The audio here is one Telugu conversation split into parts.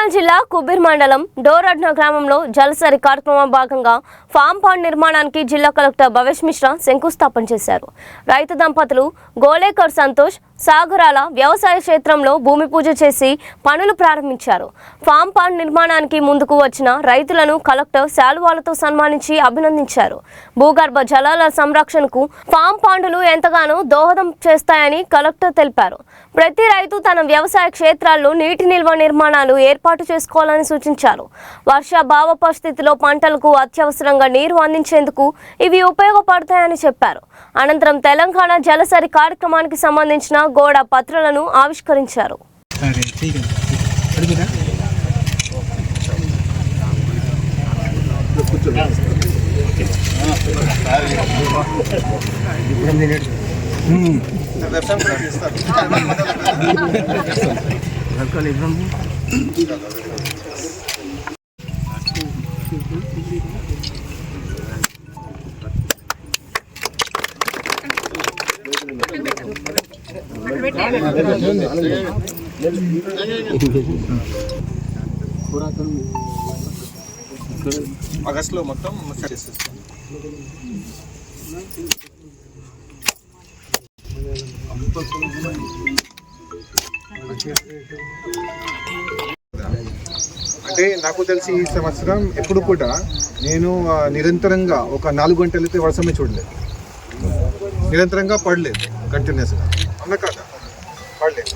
నిర్మల్ జిల్లా కుబీర్ మండలం డోరడ్న గ్రామంలో జలసరి కార్యక్రమం భాగంగా ఫామ్ పాండ్ నిర్మాణానికి జిల్లా కలెక్టర్ భవేష్ మిశ్రా శంకుస్థాపన చేశారు. రైతు దంపతులు గోలేకర్ సంతోష్ సాగరాల వ్యవసాయ క్షేత్రంలో భూమి పూజ చేసి పనులు ప్రారంభించారు. ఫామ్ పాండ్ నిర్మాణానికి ముందుకు వచ్చిన రైతులను కలెక్టర్ శాలువాలతో సన్మానించి అభినందించారు. భూగర్భ జలాల సంరక్షణకు ఫామ్ పాండులు ఎంతగానో దోహదం చేస్తాయని కలెక్టర్ తెలిపారు. ప్రతి రైతు తన వ్యవసాయ క్షేత్రాల్లో నీటి నిల్వ నిర్మాణాలు ఏర్పాటు చేసుకోవాలని సూచించారు. వర్షాభావ పరిస్థితిలో పంటలకు అత్యవసరంగా నీరు అందించేందుకు ఇవి ఉపయోగపడతాయని చెప్పారు. అనంతరం తెలంగాణ జలసరి కార్యక్రమానికి సంబంధించిన గోడ పత్రాలను ఆవిష్కరించారు. ఆగస్టులో మొత్తం చేసేస్తాం. అంటే నాకు తెలిసి ఈ సంవత్సరం ఎప్పుడు కూడా నేను నిరంతరంగా ఒక 4 గంటలైతే వర్షమే చూడలేదు. నిరంతరంగా పడలేదు, కంటిన్యూస్గా అన్న కాదా పడలేదు.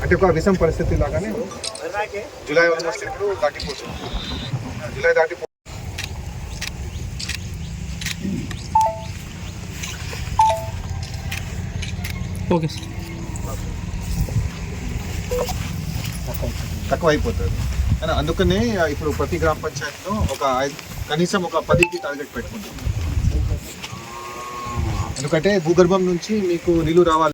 అంటే ఒక విషం పరిస్థితి లాగానే జూలై ఆల్మోస్ట్ ఇప్పుడు దాటిపోతుంది. జూలై దాటిపో ఓకే తక్కువ అయిపోతుంది. అందుకనే ఇప్పుడు ప్రతి గ్రామ పంచాయతీలో కనీసం ఒక 10కి టార్గెట్ పెట్టుకుంటాం. ఎందుకంటే భూగర్భం నుంచి మీకు నీళ్లు రావాలి.